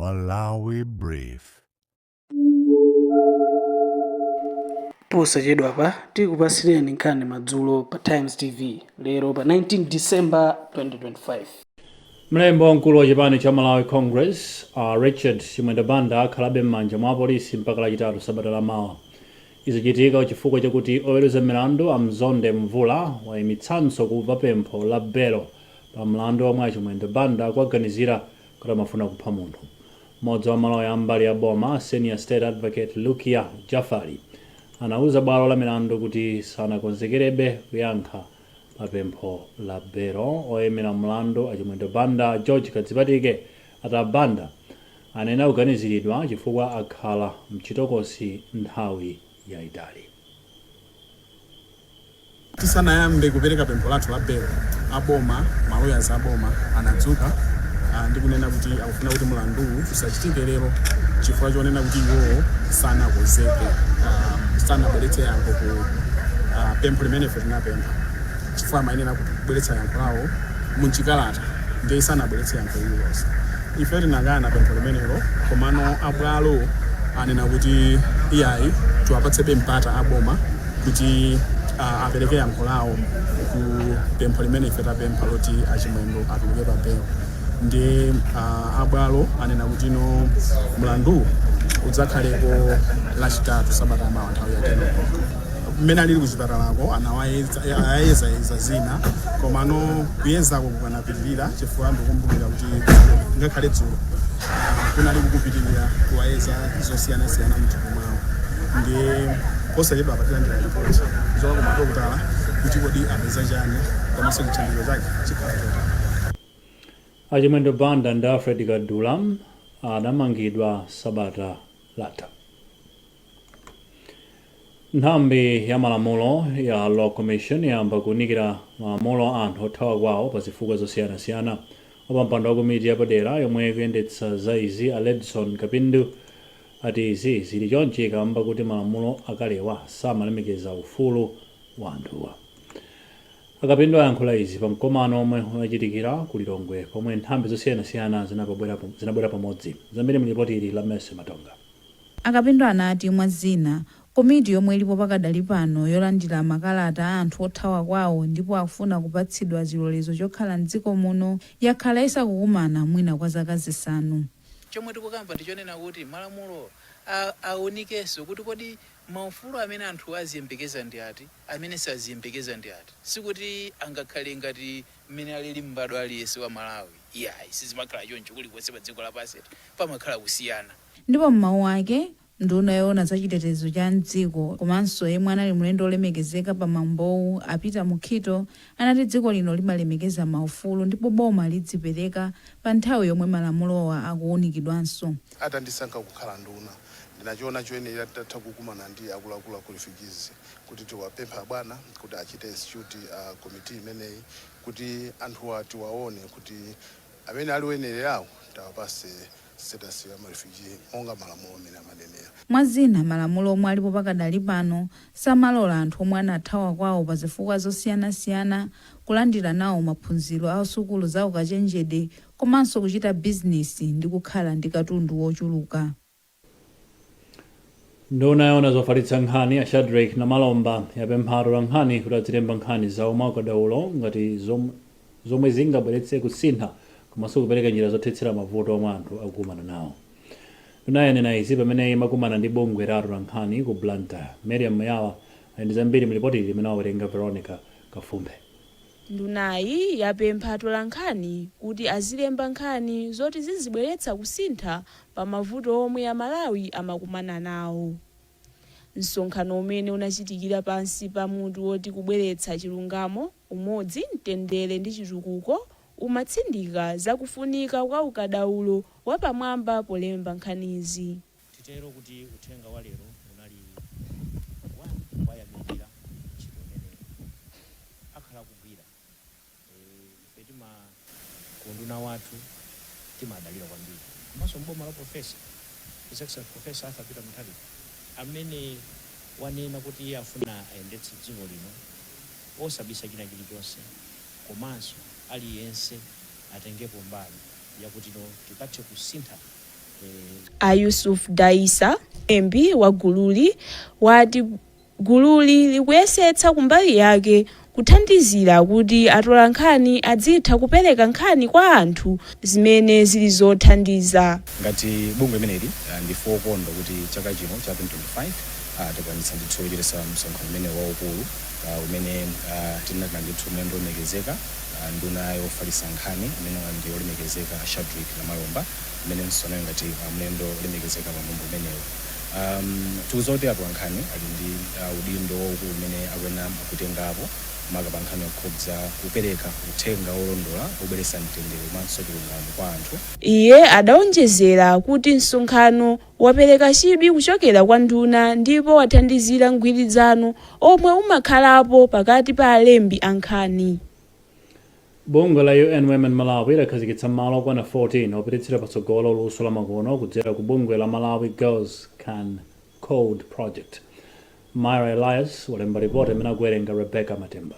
Malawi Brief. Posachedwa pa tikupasireni nkhani madzulo pa Times TV lero pa 19 December 2025. Mlembi wamkulu wa chipani cha Malawi Congress Richard Mmanja akhalabe m'manja mwa polisi mpaka lachitatu sabata lamawa. Izichitika chifukwa chakuti oweruza milandu amzonde mvula wayimitsanso kumva pempho la Belo pa mlandu omwe Mmanja akuganizira kuti amafuna kupha munthu. Mmodzi wa Malawi ambali ya boma Senior State Advocate Lukia Jafari anauza bwalo la milandu kuti sanakonzekerebe kuyankha pempho la Belo. Oyimira mlandu Mmanja George Kadzipatike atabanda anena kuganiziridwa chifukwa akhala mchitokosi nthawi yayitali. Tisanayambe kupereka pempho lathu la Belo, aboma maloyas aboma anadzuka ndi kunena kuti akufuna kuti mlandu usachitike lero chifukwa chonena kuti iwo sanakonzeke sanabweretse yankho ku pempho limene ife tinapempha chifukwa amayenera kubweretsa yankho lawo munchikalata ndi sanabweretse yankho ililonse. Ife tinakana pempho limenelo komano abwalo anena kuti iyayi tiwapatsebe mpata aboma kuti apereke yankho lawo ku pempho limene ife tapempha loti achimwendo atuluke pa Belo. Ndi abwalo anena kuti no mlandu udzakhaleko lachitatu sabata lamawa nthawi yateno. Mmene alili kuchipatalako anawayeza zina komano kuyezako kukanapitirira chifukwa ndikumbukira kuti ngakhale dzulo kunali kukupitirira kuwayeza zosiyanasiyana mthupi mwawo. Ndi posachedwa patilandira ripoti zoka kumadokotala kuti kodi apeza chani komanso chithandizo chake chikhala chotani. Mmanja ndi Alfred Kadula adamangidwa sabata latha. Nthambi ya malamulo ya Law Commission yamba kunikira malamulo anthu othawa kwawo pa zifukwa zosiyanasiyana. Wapampando wa komiti yapadera yomwe ikuyendetsa za izi Edson Kapindu ati izi zili chonchi kamba kuti malamulo akalewa samalemekeza ufulu wa anthuwa. Akapindu ayankhula izi pa mkomano omwe unachitikira ku Lilongwe pomwe nthambi zosiyanasiyana zinabwera pamodzi. Zambiri mlipoti ili la Mese Matonga. Akapindu anati mwazina komiti yomwe ilipo pakadali pano yolandira makalata a anthu othawa kwawo ndipo akufuna kupatsidwa zilolezo chokhala mdziko muno yakhala isakukumana mwina kwa zaka zisanu. Chomwe tikukamba ndichonena kuti malamulo aonikenso kuti kodi maufulu amene anthu aziyembekeza ndi ati amene saziyembekeza ndi ati, sikuti angakhale ngati mmene alili mbadwa aliyense wa Malawi. Iyayi sizimakhala choncho kulikonse pa dziko lapansi pamakhala kusiyana. Ndipo m'mawu ake nduna yoona za chitetezo cha mdziko komanso yemwe anali mlendo olemekezeka pa mambowu apita mukhito anati dziko lino limalemekeza maufulu ndipo boma lidzipereka pa nthawi yomwe malamulowa akuunikidwanso. Atandisankha kukhala nduna ndinachiona choyenera tatha kukumana ndi akuluakulu akulifikizi kuti tiwapempha bwana kuti achite institute committee imeneyi kuti anthuwa tiwaone kuti amene ali oyenererawo tawapase status ya refugee monga malamulo amene amanenera. Mwazina malamulo omwe alipo pakadali pano samalola anthu omwe anathawa kwawo pa zifukwa zosiyanasiyana kulandira nawo maphunziro a sukulu za ukachenjede komanso kuchita bizinesi ndi kukhala ndi katundu wochuluka. Nduna yoona zofalitsa nkhani ya Shadrack na Malomba yapempha nkhani kuti azilemba nkhani zawo mwaukadaulo ngati zomwe zingabweretse kusintha komanso kupereka njira zothetsera mavuto omwe anthu akukumana nawo. Nduna yanena izi pamene imakumana ndi bungwe la nkhani ku Blantyre. Miriam Mayawa ndi zambiri mlipoti limene wawerenga Veronica Kafumbe. Ndunayi yapempha atolankhani kuti azilemba nkhani zoti zizibweretsa kusintha pa mavuto omwe a Malawi amakumana nawo. Msonkhano umene unachitikira pansi pa mutu woti kubweretsa chilungamo, umodzi, mtendere ndi chitukuko umatsindika zakufunika kwa ukadaulo wapamwamba polemba nkhanizi. Titero kuti uthenga wa lero unali wayamikira ntchito imeneyo akhala kugwira. Ife kunduna wathu timadalira kwambiri komanso mboma la profesa His Excellency Professor Arthur Peter Mutharika amene wanena kuti iye afuna ayendetse dziko lino osabisa china chilichonse komanso aliyense atengepo mbali yakuti tikathe kusintha Ayusuf Daisa mlembi wa gululi wati gululi likuyesetsa kumbali yake kuthandizira kuti atola nkhani adzitha kupereka nkhani kwa anthu zimene zili zothandiza. Ngati bungwe limeneli ndife okondwa kuti chaka chino cha 2025 tikwanitsa ndithu kuchititsa msonkhano umene waukulu umene tinati ndithu mlendo olemekezeka nduna yofalitsa nkhani amene ndi olemekezeka Shadrack Namayomba amene nsonero ngati mlendo olemekezeka pamwambo umenewo. Tikuzoti atola nkhani ali ndi udindo waukulu umene akuyenera kutengapo makamaka nkhani yokhudza kupereka uthenga olondola obweretsa mtendere komanso chilungamo kwa anthu. Iye adawonjezera kuti msonkhano wapereka chidwi kuchokera kwa nduna ndipo wathandizira mgwirizano omwe umakhalapo pakati pa alembi ankhani. Bungwe la UN Women Malawi lakhazikitsa malo okwana 14 opititsira patsogolo luso la makono kudzera ku bungwe la Malawi Girls Can Code Project. Myra Elias walemba ripoti imene akuwerenga Rebecca Matemba.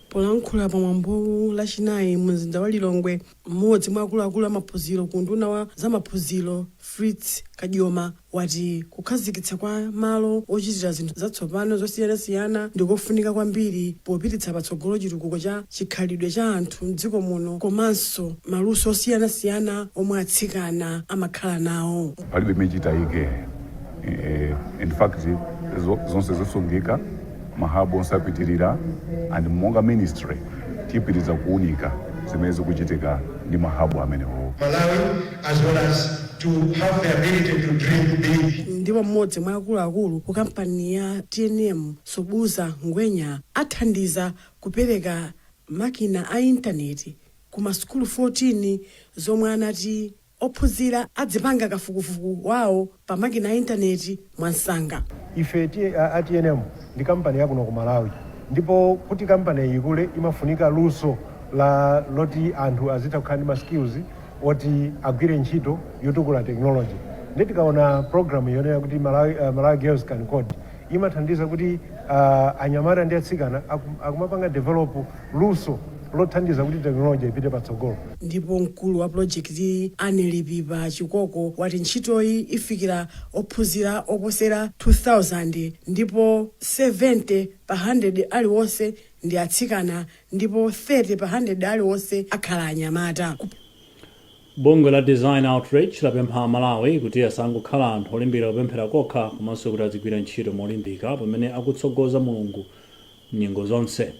Polankhula pamwambo lachinayi mumzinda wa Lilongwe, mmodzi mwa akuluakulu amaphunziro ku nduna wa zamaphunziro Fritz Kadyoma wati kukhazikitsa kwa malo ochitira zinthu zatsopano zosiyanasiyana ndikofunika kwambiri popititsa patsogolo chitukuko cha chikhalidwe cha anthu m'dziko muno komanso maluso osiyanasiyana omwe atsikana amakhala nawo. Palibe mechitayike in fact zonse zosungika mahabu onse apitirira and monga ministry tipitiriza kuunika zimene zikuchitika ndi mahabu amenewo. Malawi as well as to have the ability to dream big. Ndipo mmodzi mwa akuluakulu ku kampani ya TNM Sobuza Ngwenya athandiza kupereka makina a intaneti ku masukulu 14 zomwe anati ophunzira adzipanga kafukufuku wawo pa makina a intaneti mwansanga. Ife TNM ndi kampani yakuno ku Malawi, ndipo kuti kampani ikule imafunika luso loti anthu azitha kukhala ndi ma skills oti agwire ntchito yotukula technology. Ndi tikaona program yonena kuti Malawi Girls Can Code imathandiza kuti anyamata ndi atsikana akumapanga develop luso lothandiza kuti technology ipite patsogolo. Ndipo mkulu wa project Anelipipa Chikoko wati ntchitoyi ifikira ophunzira oposera 2000 ndipo 70 pa 100 aliwonse ndi atsikana ndipo 30 pa 100 aliwonse akhala anyamata. Bungwe la Design Outreach lapempha Malawi kuti asangokhala anthu olimbira kupemphera kokha komanso kuti azigwira ntchito molimbika pamene akutsogoza mulungu mnyengo zonse.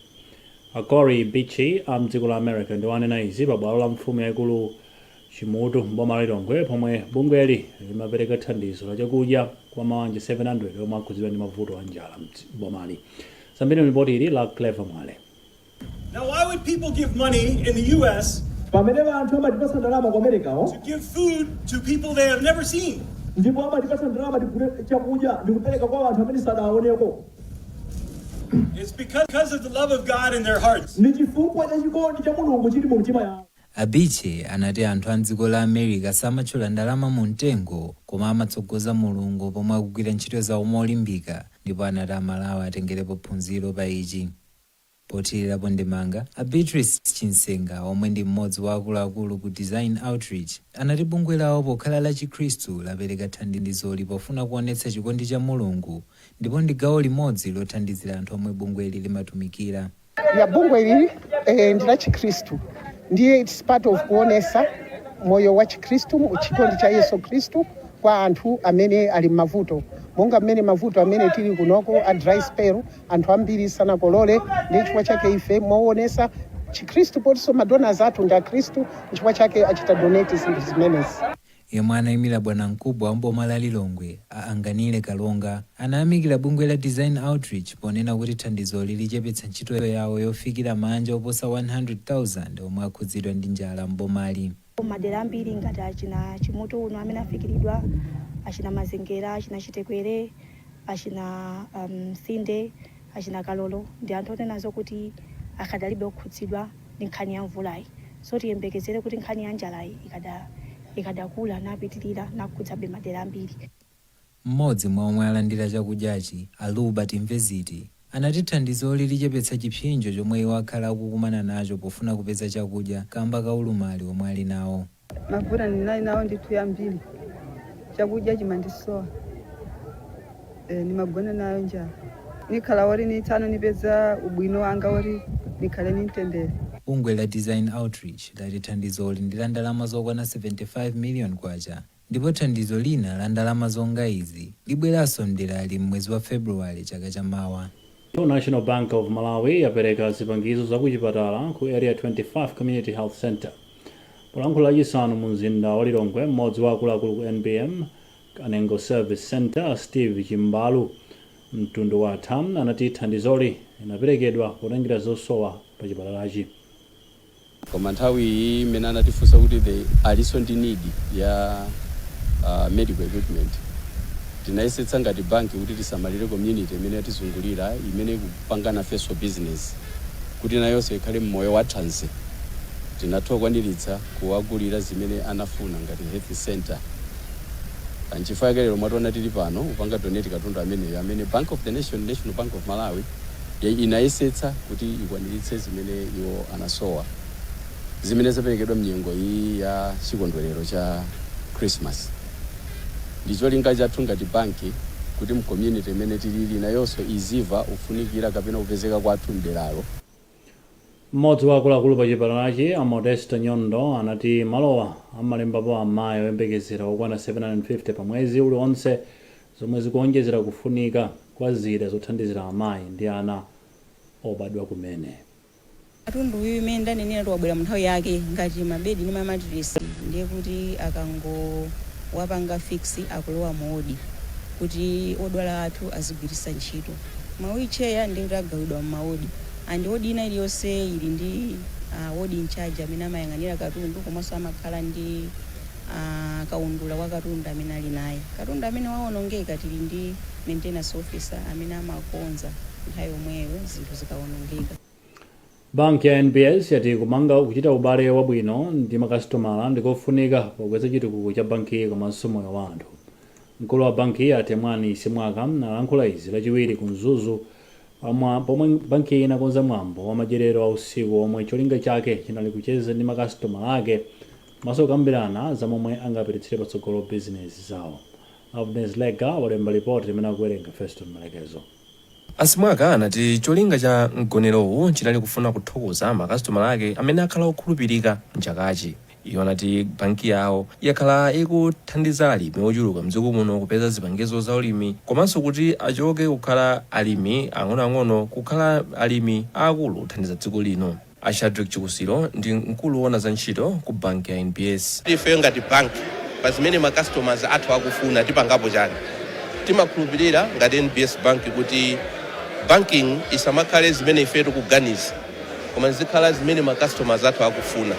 Akori Bichi mdziko la America ndi wanena izi pa bwalo la mfumu yaikulu Chimutu mboma la Lilongwe pomwe bungweli limapereka thandizo la chakudya kwa mabanja 700 omwe akhudzidwa ndi mavuto a njala mbomali. Sambeni ripoti ili la Clever Mwale. Now why would people give money in the US to give food to people they have never seen? It's because of the love of God in their hearts. Abiche anati anthu a dziko la America samatchula ndalama mu mtengo koma amatsogoza mulungu pomwe akugwira ntchito zawo molimbika, ndipo anati Amalawi atengerepo phunziro pa ichi. Pothirirapo ndemanga, Beatrice Chinsenga omwe ndi mmodzi wa akuluakulu ku Design Outreach anati bungwe lawo pokhala la Chikhristu lapereka thandizo pofuna kuonetsa chikondi cha mulungu, ndipo ndi gawo limodzi lothandizira anthu omwe bungweli limatumikira. Ya bungweli ndi la Chikhristu ndiye it's part of kuonesa moyo wa Chikhristu, chikondi cha Yesu Kristu kwa anthu amene ali mavuto. Monga mmene mavuto amene tili kunoko a dry spell anthu ambiri sanakolole, ndi chifukwa chake ife moonesa Chikhristu potiso madonors athu ndi Khristu, chifukwa chake achita donate zinthu zimenezi. Yemwe anayimira bwana mkubwa wa mboma la Lilongwe Anganile Kalonga anayamikira bungwe la Design Outreach ponena kuti thandizo lichepetsa ntchito yawo yofikira manja oposa 100,000 omwe akhudzidwa ndi njala mbomali. Madera ambiri ngati achina Chimutu uno amene afikiridwa, achina Mazengera, achina Chitekwere, achina Sinde, achina Kalolo, ndi anthu otenazo kuti akadalibe okhudzidwa ndi nkhani ya mvulayi. So tiyembekezere kuti nkhani ya njalayi ikadakula napitirira nakukhudzabe madera ambiri. Mmodzi mwa omwe alandira chakudyachi, Albert Mveziti, anati thandizo lichepetsa chipsinjo chomwe iwo akhala akukumana nacho pofuna kupeza chakudya kamba ka ulumali omwe ali nawo. Mavuto ndinali nawo ndithu yambiri chakudya chimandisowa nimagona nayo njala nikhala wori nitsano nipeza ubwino wanga wori nikhale nintendere. bungwe la Design Outreach lati thandizoli ndi la ndalama zokwana 75 million kwacha, ndipo thandizo lina la ndalama zonga izi libweranso mderali mwezi wa Februwale chaka chamawa. National Bank of Malawi yapereka zipangizo zakuchipatala ku Area 25 Community Health Center. Polankhula lachisanu mu mzinda wa Lilongwe, mmodzi wa akuluakulu ku NBM Kanengo Service Center Steve Chimbalu mtundu wa TAM anati thandizoli linaperekedwa potengera zosowa pa chipatalachi. Koma nthawi iyi imene anatifunsa kuti aliso ndi need ya medical equipment, tinayesetsa ngati banki kuti tisamalire community imene yatizungulira imene kupangana face business kuti nayonso ikhale mmoyo wa thanzi. Tinatha kwaniritsa kuwagulira zimene anafuna ngati health center. Anchifukwa lero mwationa tili pano upanga donate katundu amene Bank of the National Bank of Malawi inayesetsa kuti ikwaniritse zimene iwo anasowa, zimene zaperekedwa mnyengo iyi ya chikondwerero cha Christmas. Ndicho linga chathu ngati banki kuti mcommunity imene tilili nayonso iziva ufunikira kapena kupezeka kwathu mderalo. Mmodzi wa akuluakulu pa chipatalachi Modesta Nyondo anati malowa amalembapo amayi oyembekezera okwana 750 pa mwezi uliwonse, zomwe zikuonjezera kufunika kwa zida zothandizira amayi ndi ana obadwa kumene. Katundu uyu imene ndanenera tiwabwera mu nthawi yake ngati mabedi ndi mamatiresi, ndiye kuti akangowapanga fix akulowa moodi kuti odwala athu azigwiritsa ntchito. Mawheelchair ndiye kuti agawidwa m'maodi, and wodi ina iliyonse ili ndi wodi in charge amene amayang'anira katundu komanso amakhala ndi kaundula wa katundu amene ali naye. Katundu amene waonongeka tili ndi maintenance officer amene amakonza nthawi yomweyo zinthu zikaonongeka. Banki ya NBS yati kumanga kuchita ubale wabwino ndi makasitomala ndikofunika pokweza chitukuko cha banki komanso moyo wa anthu. Mkulu wa banki Atemwani Simwaka analankhula izi lachiwiri ku Mzuzu pomwe banki inakonza mwambo wa madyerero a usiku omwe cholinga chake chinali kucheza ndi makasitomala ake komanso kukambirana za momwe angapititsire patsogolo bizinesi zawo. Alves Lega walemba ripoti imene akuwerenga Feston Malekezo. Asimwaka anati cholinga cha mgonerowu chinali kufuna kuthokoza makasitomala ake amene akhala okhulupirika mchakachi. Iwo anati banki yawo yakhala ikuthandiza alimi ochuluka mdziko muno kupeza zipangizo za ulimi komanso kuti achoke kukhala alimi ang'onoang'ono kukhala alimi akulu kuthandiza dziko lino. Ashadrick Chikusiro ndi mkulu woona za ntchito ku banki ya NBS. Ife ngati banki pa zimene makastomers athu akufuna tipangapo chani. Timakhulupirira ngati NBS banki kuti banking isamakhale zimene ife tikuganiza koma zikhala zimene makastomers athu akufuna.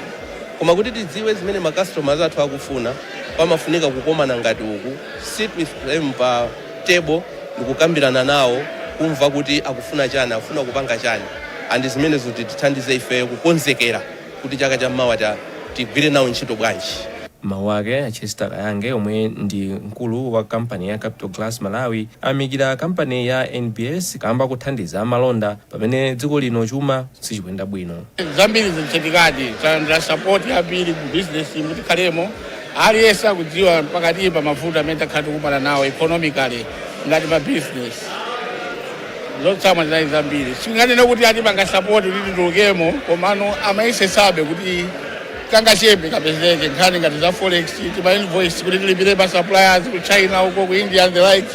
Koma kuti tidziwe zimene makastomers athu akufuna pamafunika kukomana ngati uku, sit with them pa table ndikukambirana nawo kumva kuti akufuna chani, akufuna kupanga chani, and zimene zoti tithandize ife kukonzekera kuti chaka chammawa tigwire nawo ntchito bwanji. Mawu ake a Chester Kayange omwe ndi mkulu wa kampani ya Capital Glass Malawi amikira kampani ya NBS kamba kuthandiza amalonda pamene dziko lino chuma sichikuyenda bwino. Zambiri zichitikadi tandira support yambiri ku business kuti khalemo aliyense akudziwa pakati pa mavuto amene takhala tikumana nawo economically ngati ma business. Zotsama zinali zambiri. Singanene kuti ati panga support kuti tulukemo komano amayisesabe kuti kanga chembe kapezeke nkhani ngati za forex tima invoice kuti tilipire pa suppliers ku China uko ku India and the like.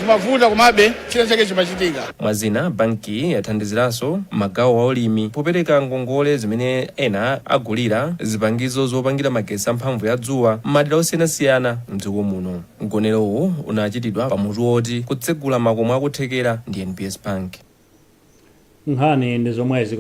Zimavuta komabe chilenseke chimachitika. Mwazina banki yathandiziranso magawo wa ulimi popereka ngongole zimene ena agulira zipangizo zopangira magesi amphamvu ya dzuwa m'madera osiyanasiyana mdziko muno. Mgonerowu unachitidwa pamutu woti kutsegula makomo akuthekera ndi NBS Bank. Nkhani ndi zomwezi